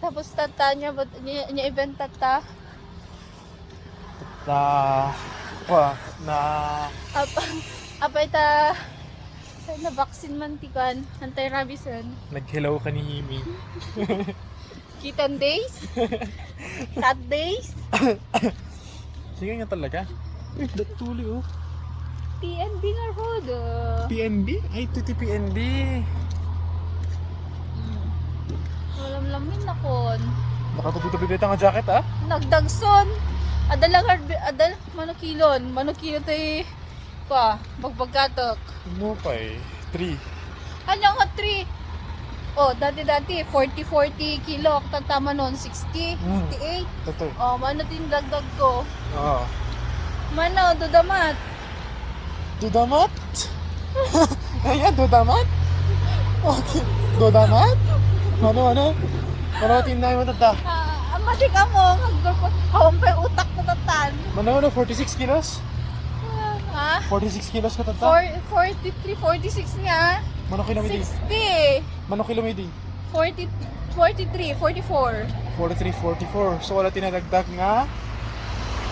Tapos tata niya, niya event tata. Na Apa ita, na vaccine man tikan, anti-rabies yan. nag-hello ka ni Himi. Kitten days? Cat days? Sige nga talaga. Tuli oh. PNB nga road. PNB? Ay, ito PNB. Walang lamin na kon. Nakatubig-tubig nga jacket ah. Nagdagson. Adal manokilon tay pa bagbagkatok. Ano pa eh? 3. Ano nga 3? Oh, dati 40 kilo tama noon 60, 58. Ito. Oh, mano din dagdag ko. Oo. Mano dudamat. Dudamat? Ayan, dudamat? Okay. Dudamat? Ano? Ano tinay mo tata? Amati ka mo, hagdor hawang pa yung utak ko tatan. Ano, 46 kilos? Ha? 46 kilos ka tata? 43, 46 nga. Manong kilomedi? 60. Manong kilomedi? 43, 44. 43, 44. So wala tinadagdag nga?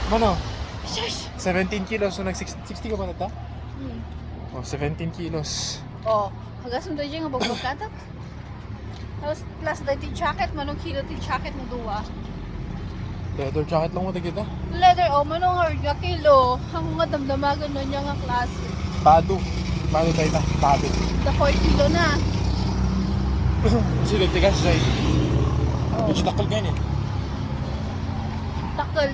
Mano? Shush! 17 kilos. So nag 60 ka ba tata? Oh, 17 kilos. Oh, hagasun to dyan nga bagbagkatak. Tapos plus dati jacket, manong kilo ti jacket mo duwa. Leather jacket lang mo kita. Leather, oh, manong hard nga kilo. Ang nga damdamagan nun niya nga klase. Bado tayo na. Bado. The 4 kilo na. Kasi nagtigas siya eh. Oh. Medyo takal ganyan. Dakal.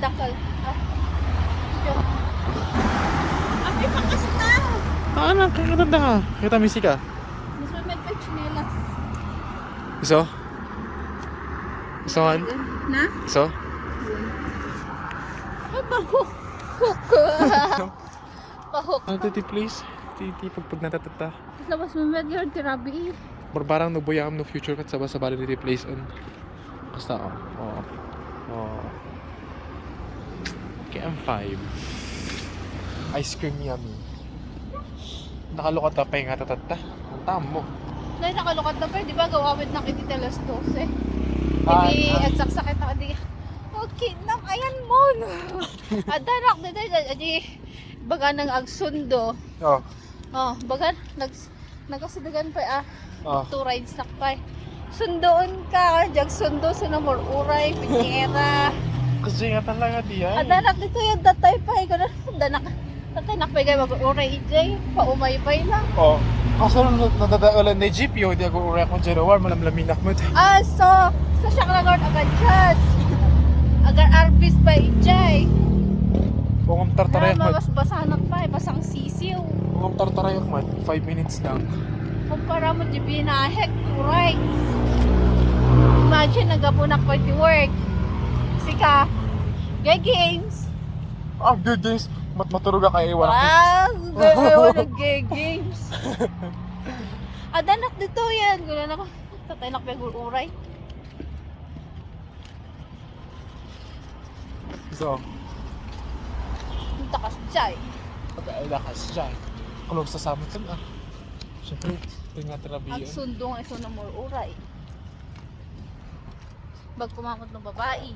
Abi pakas na! Ano? Kakatanda ka. Kita misi ka. Mas may medyo chinelas. Iso? Isohan? Na? Iso? Ay, pahuk. Pahuk. Ano titi please? Titi pag natatata. Labas mo medyo tirabi. Barbarang nubuyam no future kat sabah-sabah ni replace on. Basta Okay, I'm 5. Ice cream yummy. Nakalukat na pa yung tatata. Ang tamo. Dahil nakalukat na pa, di ba? Gawawid na kiti telas 12. Ah, Hindi, ah. at sakit na di. Okay, nam, ayan mo. Adanak na dahil, baga nang agsundo. Oh. Oh, baga, nagkasudagan pa Oh. 2 rides na pa. Sundoon ka, jag sundo sa namor uray, pinyera. Kasi nga talaga diyan. Adanak dito yung datay pa, adanak. Tatay nakpay kayo mag-uray, EJ. Paumay-pay lang. Oh. Kaso nung nadadaalan na jeep yun, di ako uray akong Jerowar, malamlaminak mo. So, sa Shaklagord, agad jazz. Agad arbis pa, EJ. Kung tartarayok mo, Mas basanak pa, basang sisiw. kung tartarayok mo, 5 minutes lang. Kumpara mo, di binahek, 2 rides. Imagine, nagapunak pa di work. Sika, gay games. Good games. Maturog ka kay Iwan. Wow, gay games. Adanak dito yan. Gula na ko. Tatay nakpag-uray. So, Ang takas chay. pag-alakas siya. Kulog sa samot ah. Siyempre, ito nga Ang terabiyan. sundo nga iso na more uray. Bag kumamot ng babae.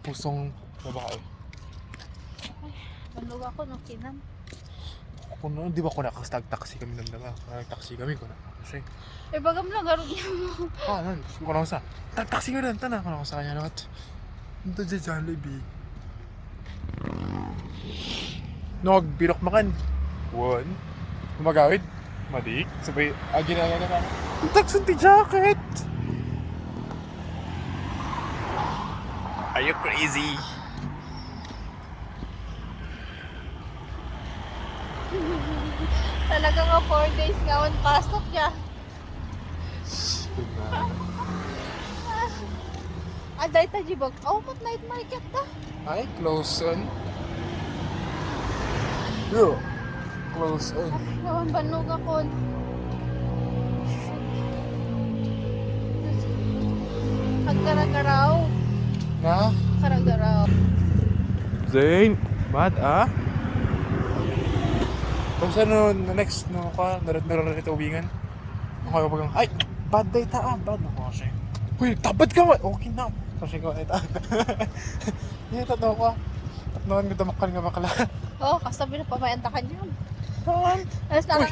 Pusong babae. Panlog ako nung kinam. Kung noon, di ba ko nakastag-taxi kami ng dama? Nag-taxi kami ko na. Kasi, Bagam lang garo niya mo. nun, ko na ko sa, taxi ka rin, tana ko na ko sa kanya nakat. Ito dyan Jollibee. Nagbirok makan. 1. Gumagawid. Madik. Sabay, ginaya na naman. Taxon ti jacket! Are you crazy? Talaga nga 4 days nga on pasok niya. Aday ta jibag. Oh, mat night market ta. Ay, close on. Yo. Close on. Nawan banog ako. Agkaragaraw. Na? Karagaraw. Zayn, bad ah? Kung saan no, next no ka, naroon ito ubingan. Ako yung ay! Bad day ta, bad ako kasi. Uy, tabad ka man! Okay na. Kasi ko, ito. Ito daw ko. Tapnoan ko damakal nga bakla. Oo, kasabi na pamayanda ka niyan. Saan? Alas na Uy,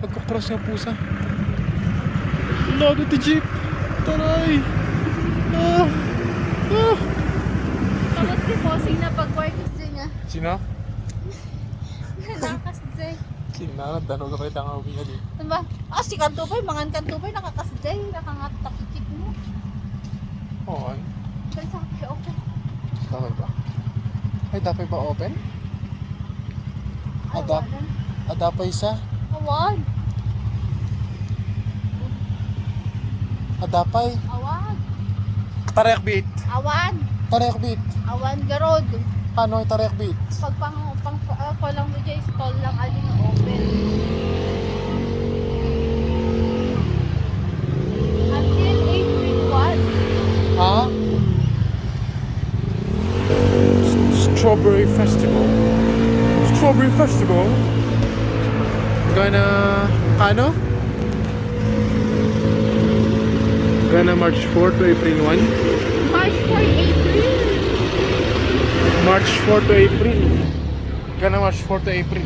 nagkakross ng pusa. Lado ti jeep. Taray. Ah. Ah. Tapos si Bossing na pag-work kasi niya. Sino? Nalakas Jay. Sino na? Danog ako itang uwi nga din. Diba? Ah, si Kantupay, mangan Kantupay, nakakasjay, nakangatak chick mo. Oo. Kaya sa akin, okay. Dapat ba? Ay, dapat ba open? Adap. Awan. Adapay sa? Awan. Adapay? Awan. Tarek beat. Awan. Tarek beat. Awan garod. Paano yung tarek beat? Pag ko lang mo dyan, stall lang alin na open. Until April 1. Ha? Strawberry Festival. Strawberry Festival? Gonna... Ano? Gonna March 4 to April 1? March 4, April. March 4 to April. Gonna March 4 to April.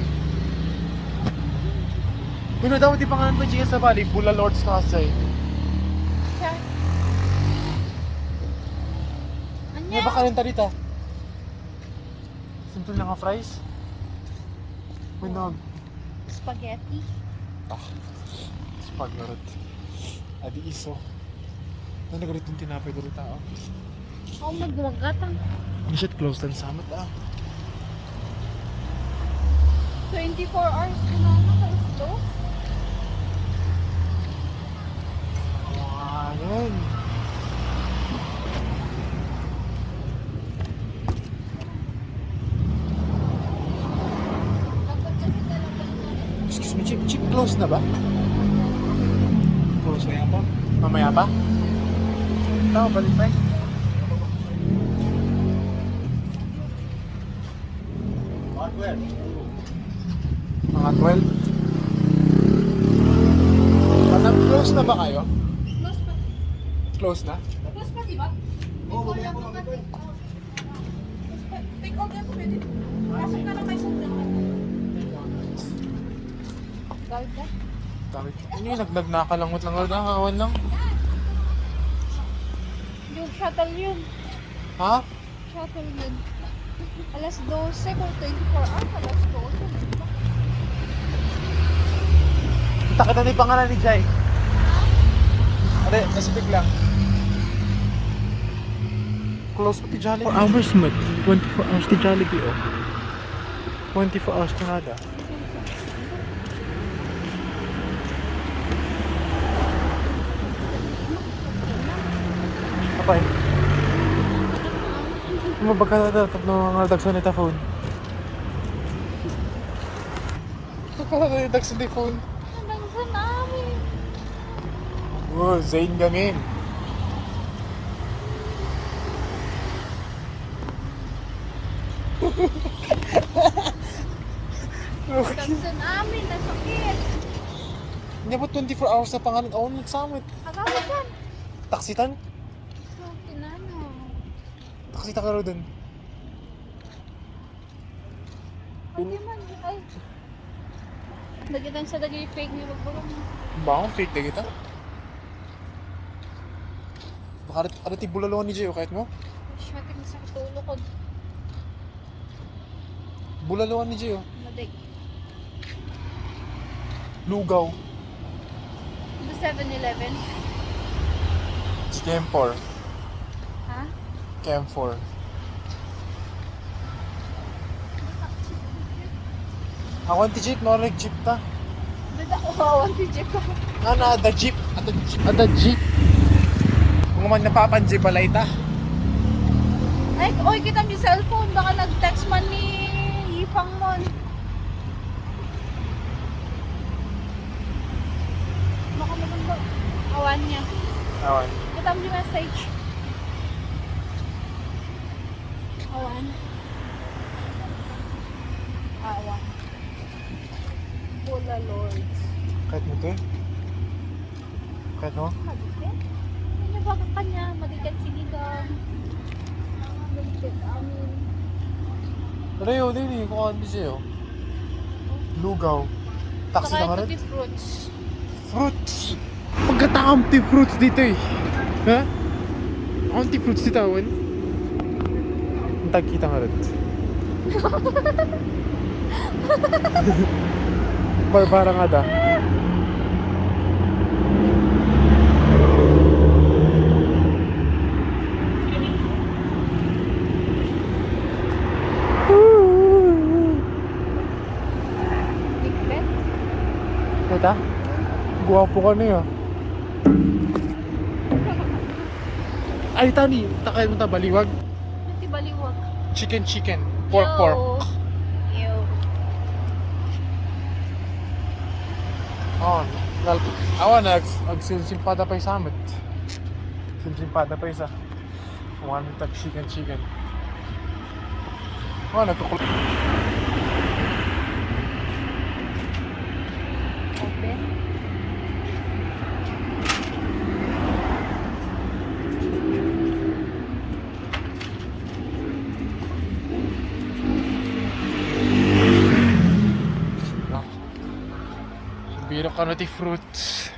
Pero daw di pangalan pa dyan sa Bali, Bula Lords kasi. Siya. May Anya? baka rin tarita. Simple lang nga fries. Minog. Spaghetti. Spaglarot. Adi iso. Ano nagalit yung tinapay dito tao? Oh, magwagatang. Hindi siya close lang sa amat 24 hours ko na nakauslo. Ayan. Dapat kasi talaga na. Excuse me, Chip, close na ba? Close na pa? Mamaya pa? Tama, balik pa eh. Mga 12? Parang close na ba kayo? Close pa. Close na? Close pa, di ba? Oo, mamaya po kasi. Take out yan, pwede. Pasok na lang may sound naman. Gawin ka? Bakit? Ano yun? Nakalangot lang. Nakawan lang. Yung shuttle yun. Ha? Shuttle yun. Alas 12, kung 24 hours, alas 12. Diba? Kita kita ni pangalan ni Jai. Ate, nasipig lang. Close ko ti Jollibee. 4 hours mat. 24 hours ti Jollibee oh. 24 hours Canada. Apay. Ano ba ka tatap ng mga dagsan nita phone? Bakala na yung dagsan ni phone? Hanggang sa namin. Oh, Zayn gamin. Hanggang sa namin, nasakit. Hindi ba 24 hours na pangalan? Oo, nagsamit. Agawin yan. Taksitan? So, tinano. Taksita ka rin dun. Pwede man. Ay. Nagitan sa dagi fake niya magburong. Ba akong fake na kita? Baka ano ti bulalawan ni Jay, kahit mo? Shit, sa katulo ko. Bulalawan ni Jay, oh. Madig. Lugaw. The 7-Eleven. Scam 4. Ha? Cam 4. Ako ang jeep, no? Jeep ta. Bida ko hawan si Jeff ko. Ano, the jeep. The jeep. Kung man napapanjeep balay ta. Ay, oy, kita mi cellphone. Baka nag-text man ni Ifang mon. Baka maganda. Awan niya. Awan. Kita mi message. Awan. Awan. Bola Lords. Kahit mo to eh. Kano? Maligyan. Ano ba ka kanya? Maligyan sinigang. Maligyan amin. Ano yun din eh, kung ano siya. Lugaw. Taxi Saka ka nga ito rin? di fruits. Fruits! Pagkatamti fruits dito eh. Ha? Anti fruits dito awan. Ang tagkita nga rin. Barbara nga da. Big Ben. Ito? Guwapo ka na yun. Ay, Tani, takay mo ta baliwag. Ito baliwag. Chicken. Pork. Ew. Oh, awan na, agsilsimpada pa yung samit. Simsimpada pa isa. One tag chicken. Oh, nagkukul... Open. Biro ka na ti fruits.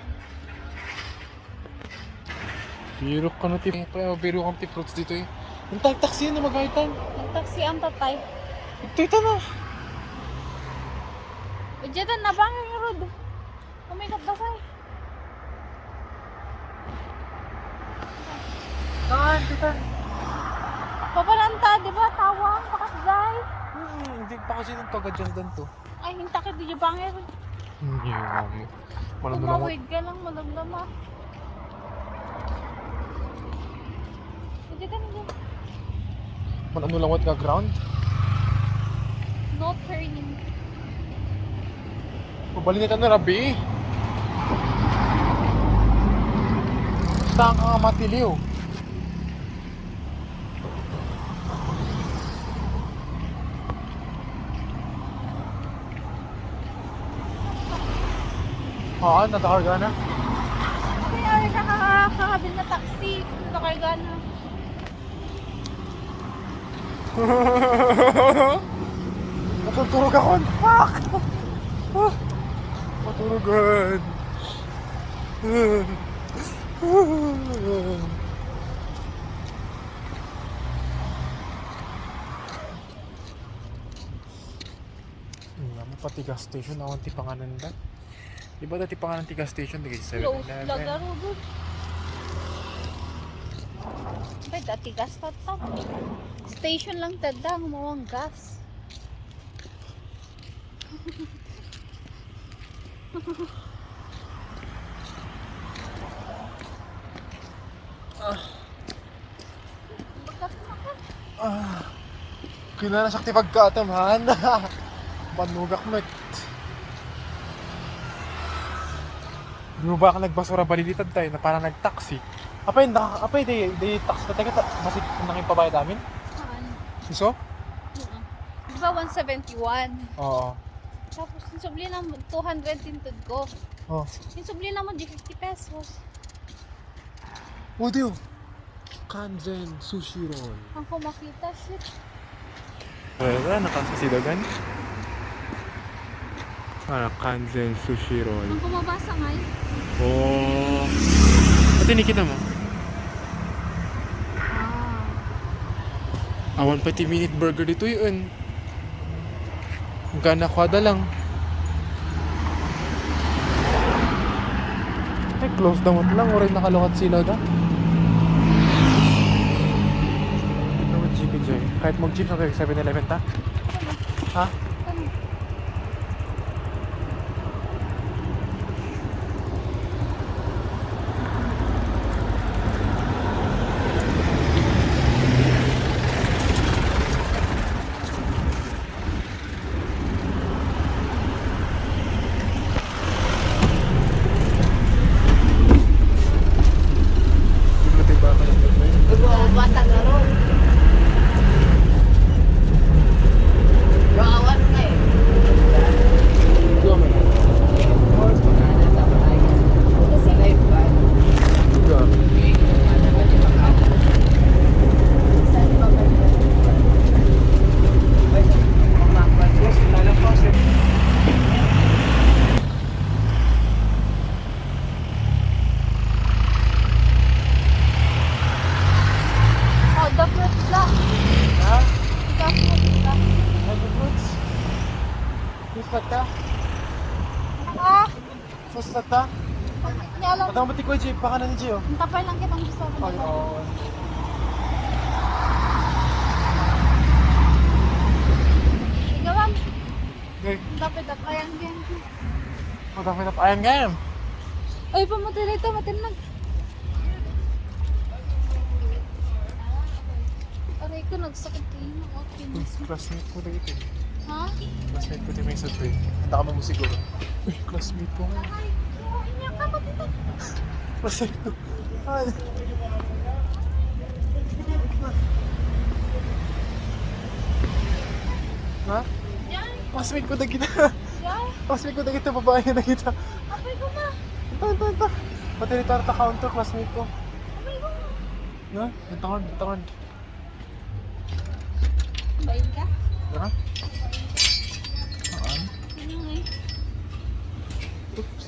Biro ka na ti fruits dito eh. Yung taxi na magaitan. Ang taxi ang tatay. Ito na. Udyatan na bang yung road? Umikat na say. Ah, tita. Papalanta, di ba? Tawang, pakasday. Hindi pa kasi nang taga-dyan dan to. Ay, hinta ka di bangir. Hindi mo. Malamdaman mo. Tumawid ka lang, malamdama. Udyatan na dyan. Malamdaman ka ground. No turning. Pabalikan na rabi. Saan ka nga matiliw? Oo, natakarga na. Kaya nakakahabil na taxi. Nakarga na. Matutulog ako. Fuck! Matulugan. Pati gas station awan ti pangananda. Diba dati pangalan ti gas station di Close 7-Eleven. lagaro doon. Ay, dati gas tatap. Station lang tada, humawang gas. Kailangan sakti pagkatamahan. Panugak met. Di mo ba ka nagbasura balilitad tayo na parang nag-taxi? Apay di taxi na tayo masig nanging pabayad namin? Saan? Iso? Di ba 171? Oo. Tapos, insubli na 200 tintud ko. Oh. Insubli na mo di 50 pesos. Udiyo. Kanzen sushi roll. Ang kumakita, shit. Wala, nakasasidagan. Kanzen sushi roll. Ang kumabasa nga eh. Oh. Pati nikita mo? Awan pati minute burger dito yun. Hanggang nakwada lang. Ay, close down lang. Oray nakalukat sila da. Jeep. Kahit mag-jeep sa 7-Eleven ta? Ha? Ano? Bata garon. Gawan baka na ni Gio. Ang tapay lang kitang gusto ko. Ay, oo. Ikaw, ma'am. Okay. Ang tapay ang game. Matapit na pa. Ayan, game. Ay, pamatay ito, matinag. Aray ko, nagsakit kayo. Okay. Classmate ko na ito. Ha? Classmate ko ito may isa ito eh. Handa ka mo siguro. Uy, classmate ko nga. Ay, iyak ka ba dito? Classmate ko. Ay. Ha? Yan, Classmate ko na kita. yan. Classmate ko na kita. Babae na kita. Apay ko ma. Ito. Pati rin tarta counter, classmate ko. Apay ko ma. Na? Bitangan. Bain ka? Ha? Saan? Ano eh? Oops.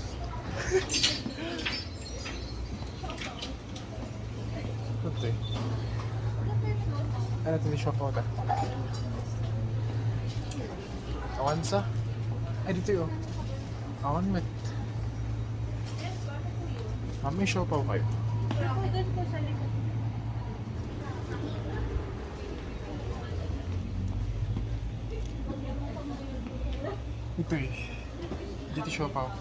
Ito eh. Ano ito ni shop ako ta? Awan sa? Ay, dito yun. Awan met. May shop ako kayo. Ako doon ko sa likod. Ito eh. Dito shop ako.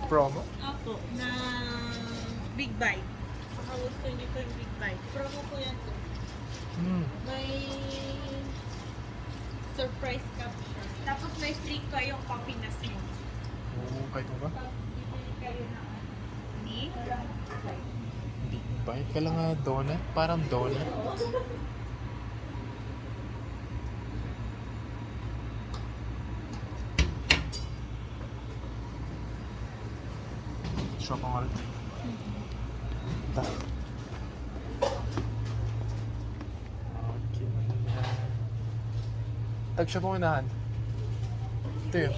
Promo? Opo, na Big Bite. Baka gusto niyo po yung Big Bite. Promo po yan to. May surprise cup siya. Tapos may free kayong papinas mo. Oo, kahit mo ba? Bibili kayo na ni Hindi. Bakit ka lang nga donut? Parang donut. Shop ang ulit. Ito. Okay. Tag-shop ang unahan. Ito yun.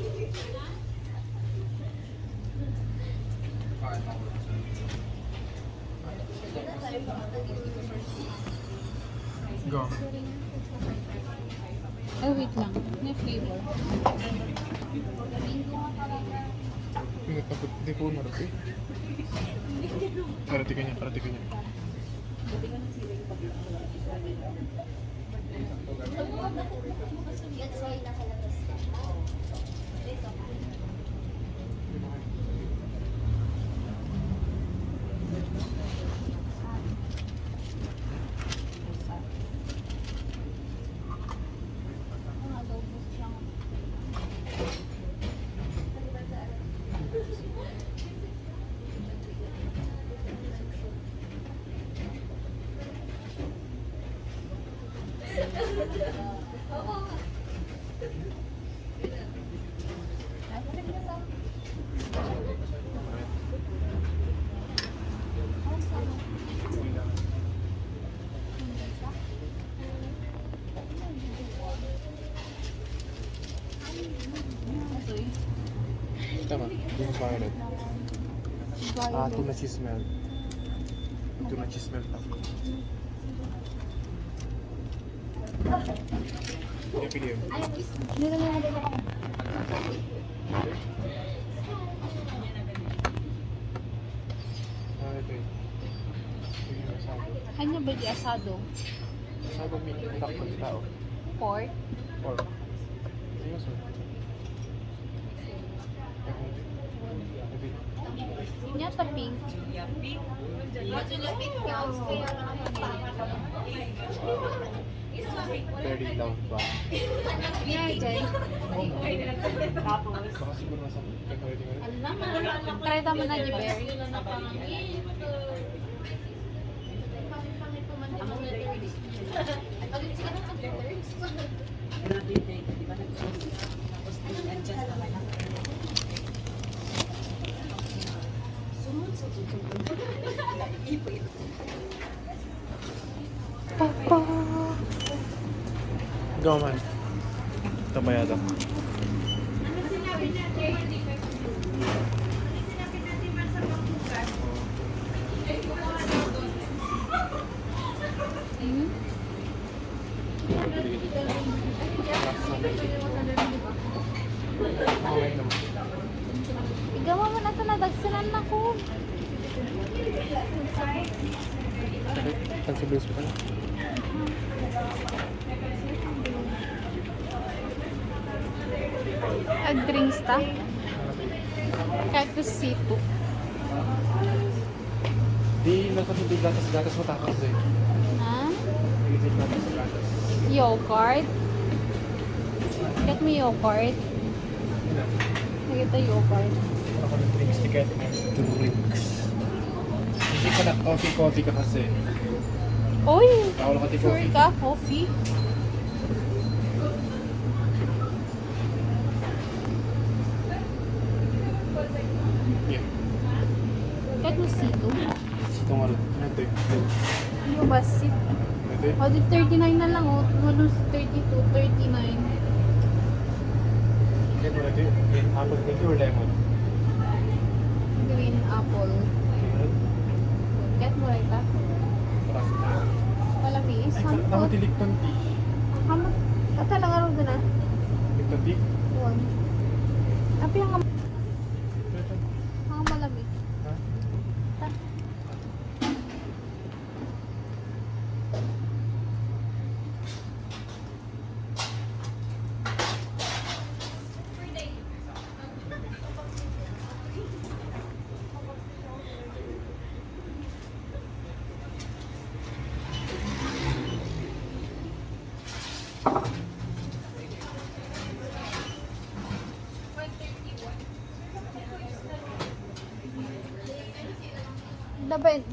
Go. Ay, wait lang. May flavor. Ingat na po. Hindi po na rin. Karati ka niya. Tama. Yung violet. Tuna cheese melt. Tuna cheese melt ako. Pili yun. Ito yun. Yung asado. Kanya ba di asado? Asado meat. Itak ng tao. Pork? Or. Sige, sir. Inya ta pink. Very loud ba? Yeah, Jay. Baka siguro nasa ready ka rin. Try naman na di berry. Go man. Ito ba yata? Hmm? Okay naman. Igawa mo na ito na dagsanan na ko. Pag-subis ko pala. Drinks ta. Cactus C2. Di, nasa hindi gatas mo takas eh. Ha? Hindi gatas. Yogurt. Get me yogurt. Nakita yogurt. Ako ng drinks, ticket ng drinks. Hindi ka na coffee ka kasi. Uy! Bawal ka Sure coffee. ka? Coffee? Yeah. Get mo C2. Ito nga rin. Ano ito? Ano ba? C2? Ito? O, di 39 na lang o. Malus 32, 39. Ito mo ito. Green apple cake or lemon? Green apple. Get mo right ha? Palabis. Ay, Hampot. naman tilikton tea. Hampot. Ata lang araw doon ah. Tilikton tea? Huwag. Api ang Ito. malamig. Ha? Ta.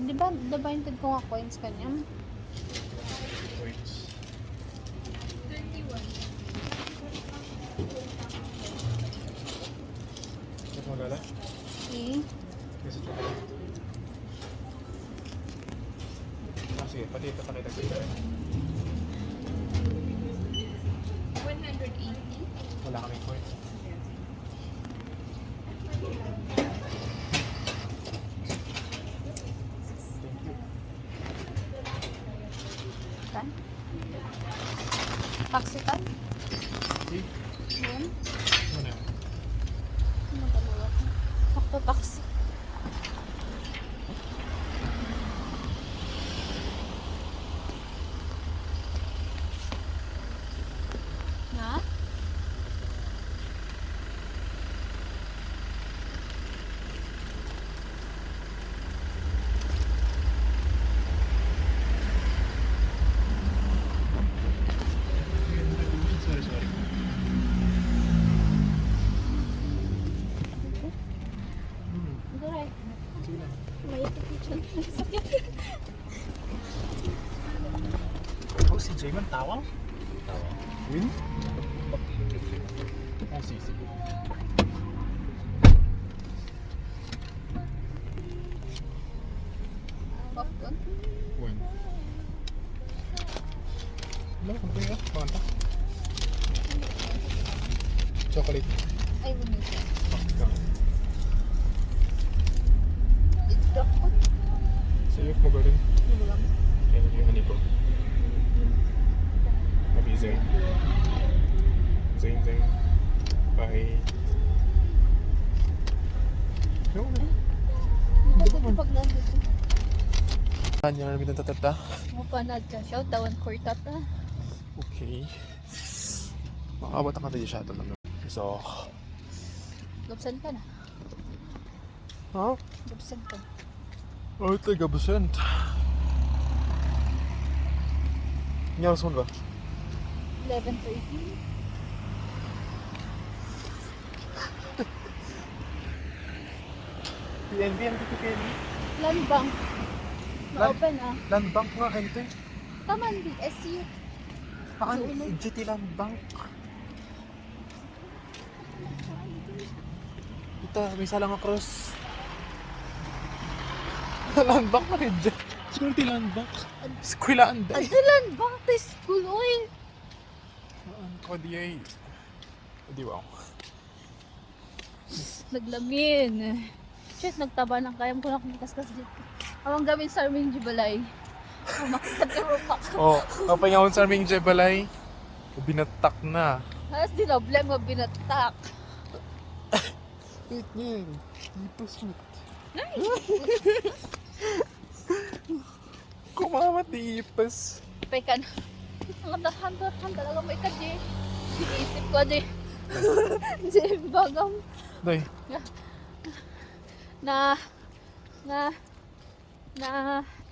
Di ba dabainted ko nga coins kanya? Wait. Ito mo lala? Okay. Kasi chocolate. Sige, pati ito pakita ko. 180. Wala kaming coins. Thank you. Kan? Taxi kan? See? Yun. Ano? Ano ka ba? Sakto taxi. Na? Sorry. Alright. Sige lang. May kitchen. Sakit. Oh, si Jayman tawang? Tawang. Win? Oh, sige. Popcorn. Win. Ano? Ano ba yun? Panganta? Chocolate. Ay, bumili siya. Pakka. Popcorn. Sa'yo, mo ba rin? Ano lang? Yan yung honey ko. Happy Zayn. Zayn. Bye. No. Bakit pag nandito? Ano yung namin tatata? Mapanad ka. Shout down Cortata. Okay. Makabot ang kanta siya ito naman. So, Gabsan ka na. ha? Gabsan ka. Oh, ito yung gabusent. Ngayon mo ba? 11:30. PNB, ano ito PNB? Land Bank. Na-open ah. Land Bank nga kayo ito eh. Taman, SU. Haan, Sa ulo. GT Land Bank. Ito, may salang across. Land Bank na rin dyan. Security Land Bank. Skwilaan day. Land Bank to school, oy. Ko di ay. Di wow. Naglamin. Shit, nagtaba ng kayam ko na kumikas-kas dito. Awang gamin sa aming jibalay. Makikatirupak. Oh, kapangyawan sa aming Jebalay. Binatak na. Halos dinoble mo binatak. Wait niyan. Ipos mo. Kumamat ipos. Pekan. Ang dahan talaga may kadye. Iisip ko di. Di bagam Day. na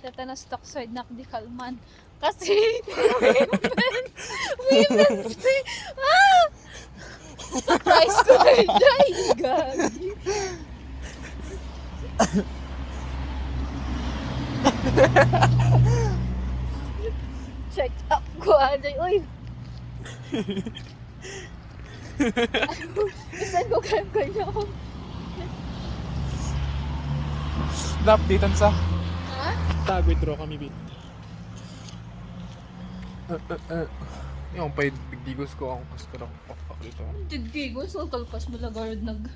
tetanas toxoid na di kalman. Kasi women surprise ko ay gagi. Check up ko aday. Uy. Isan ko kayo ako. Na-updatean sa Ha? tag withdraw kami bit. Yung pa digdigos ko ang pasto ng pakpak dito. Digdigo, so kalpas mo lagarod nag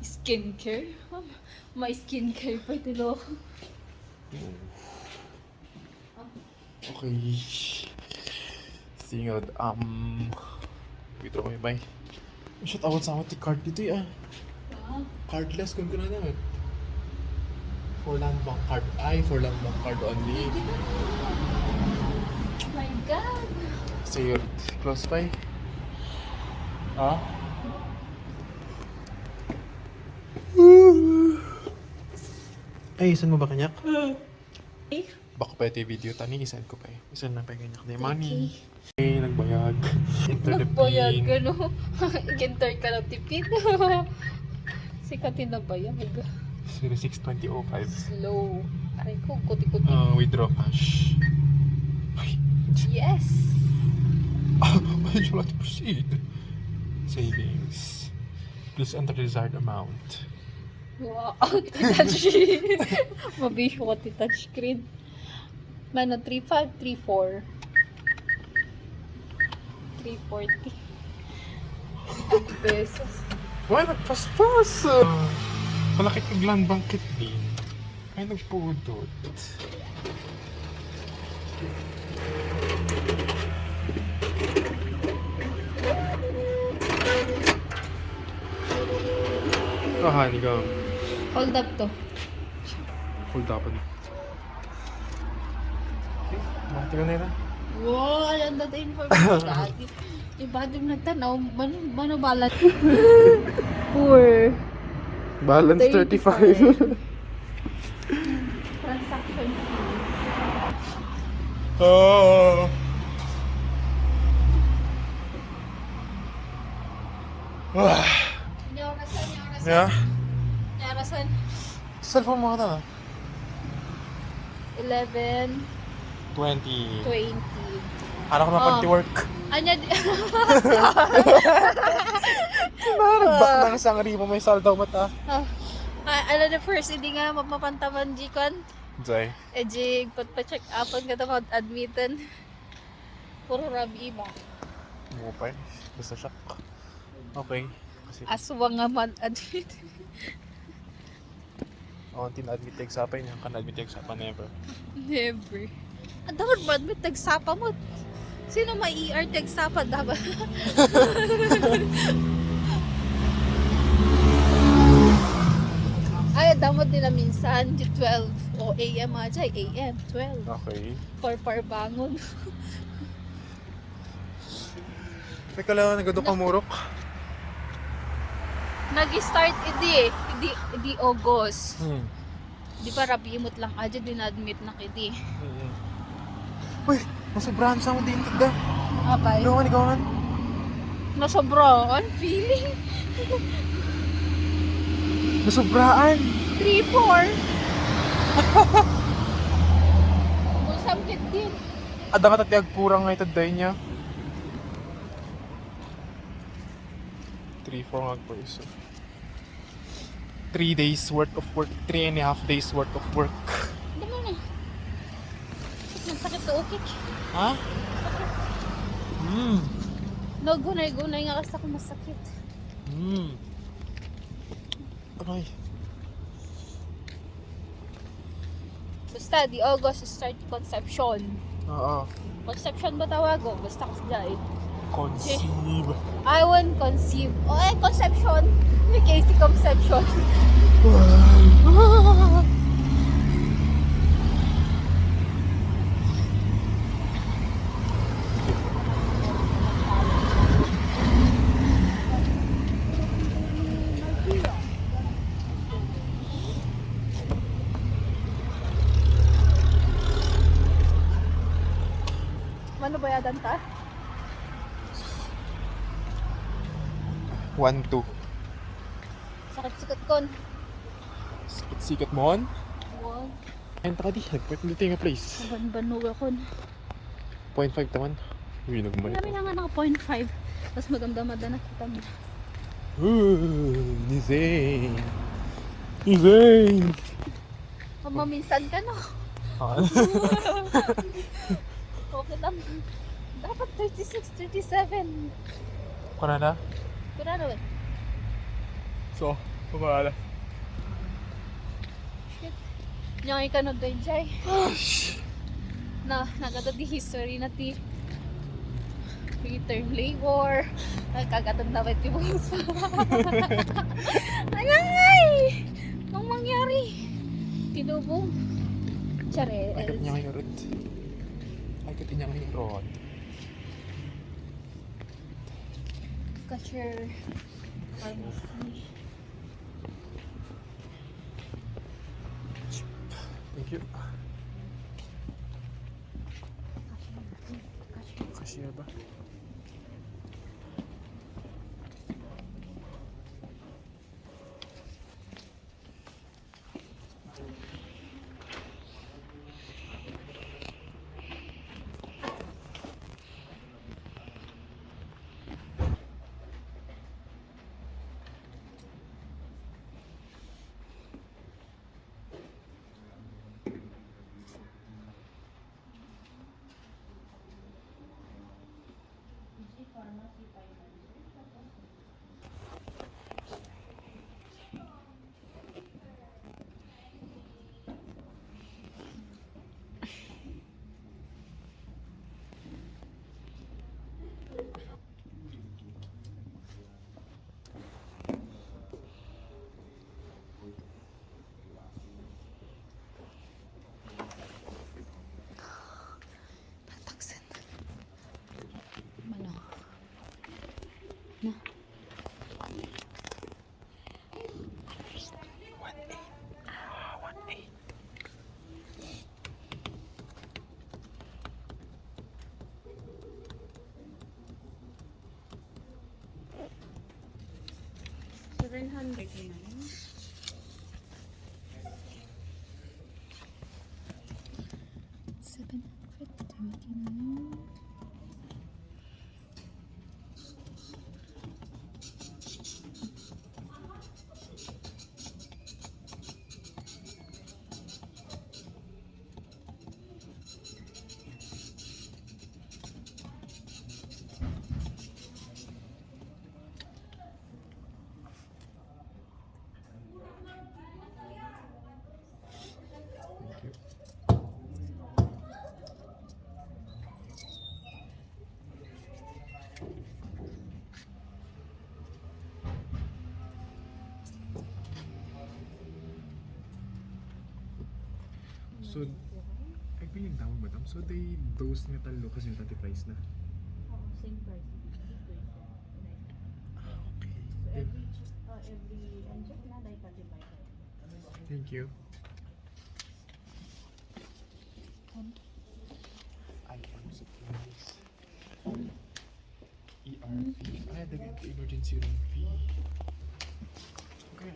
skincare. May skincare pa tilo. Okay. Singod, withdraw kami bay. Shit, awal sa amat card dito eh. Cardless kung na naman. For land bank card. Ay, for land bank card only. Oh my God! Say close by. Ah? Ay, isan mo ba kanyak? Baka pa ito yung video tani, isan ko pa eh. Isan na pa yung kanyak na yung money. Okay, nagbayag. Enter the Nagbayag pin. ka no? Ginter ka ng tipid. Sikatin na bayag. 062005. Slow. Aray ko, kuti-kuti. Withdraw cash. Ay, Yes! why did you like to proceed? Savings. Please enter the desired amount. Wow, touchscreen. Mabisyo ko ti touchscreen. Mano, 3534. 340. 100 pesos. Why nagpas-pas? Malaki kag land bank din. Ay nagpudot. Kahani ka. Hold up to. Hold up. Bakit ka na yun? Wow, alam na tayo information. Iba din nagtanaw, mano balat? Poor. Balance 35. Transaction fee. Oh. Nyarasan. Yeah. Nyarasan. Cellphone mo ka na. 11, 20. 20. Ano ko na Oh. pag-work? Anya di... Nagbak na sa ngari mo may saldaw mata. Ano na first, hindi nga mapapantaman G-Con. Jay. Jig, pa-check upan ka na admitan. Puro rabi mo. Mo pa eh. Basta shock. Okay. Kasi Aswa nga man admit. ako tin-admit yung sapay niya. Kan-admit yung sapa never. Never. Ang dapat ba admit tagsapa mo? Sino mai-ER tagsapa dapat? Ay, damot nila minsan, 12 o AM aja, AM, 12. Okay. Par bangon. Teka lang, nagado ka murok. Nag-start idi August. Di ba rabimot lang aja dinadmit na kidi. Uy, masobrahan sa mo din tigda. Apay. Ikaw man. Nasobraan feeling. Masobraan. 3-4. Musangkit din. Ada ka tatiyag kurang nga itaday niya. 3-4 nga po iso. 3 days worth of work. 3.5 days worth of work. Hindi mo na. Nagsakit to okay. Ha? No, gunay-gunay nga kasi ako masakit. Aray. Basta, di August start conception. Oo. Conception ba tawago? Basta kasi dahil. Conceive. I won't conceive. Oh, conception. Ni Casey Comception. reception. Ano ba yadan ta? 1-2. Sakit-sakit kon. Sikat mo on? Wow. Ayun ta ka di. Nagpwet dito yung place. Ban-banuga kon. 0.5 taman. Uy, nagmayat. Kami na nga naka 0.5. Tapos magamdamada na kita mo. Ni Zane. Ni Zane. Maminsan ka no. Okay lang. Dapat 36, 37. Kung na? Pero ano eh. So, pumala. Nyangay ka no doon, Jay. Na, nagata di history na ti return labor. Nagkagatag na ba't yung buhos. Ayangay! Nung mangyari. Tinubong. Chares. Agad niya kayo rod. Agad niya kayo rod. Catcher. Thank you. Kasya ba? Pataksin. Ano? Na? 700 yun. 739. Thank you. So, ay biling tama madam. So, they dose nga talo kasi yung 30 price na. Same price. Okay. Every inject na like 35. Thank you. iPhone supplies. ERP. Ay, dagan ito emergency room fee. Okay.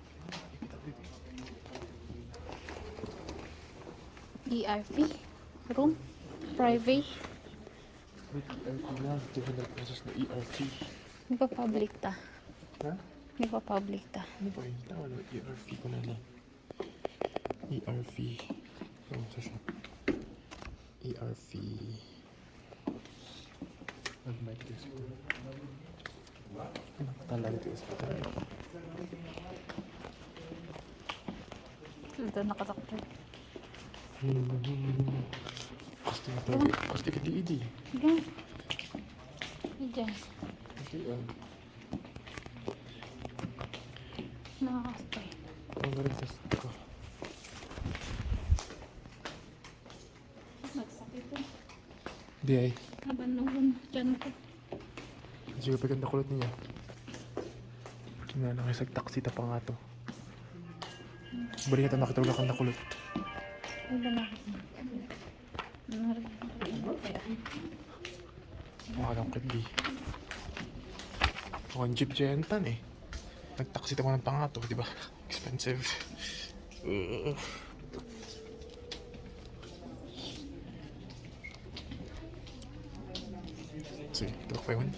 Ikita dito. ERP. Room. Private. Wait, ERP na. 200 pesos na ERP. May pa public ta. Ha? May pa public ta. Ano ba yun? Tama na. ERP ko na na. ERP. Ano sa siya? ERP. Mag-mic this po. Talaga this po tayo. Ito nakatakto. Gusto ka tayo. Gusto ka di-idi. Sige. Diyan. Okay, Nakakastay. Ang galing test ko. Nagsakit to. Di ay. Laban nung dyan ko. Sige, paganda kulot niya. Kina nakisag-taxi ta pa nga to. Balik na nakitulog ako na kulot. Ay, lalaki. Makalang kadi. Mukhang jeep giantan eh. Nag-taxi ta mo ng pangato, di ba? Expensive. Sige, tulog pa yun.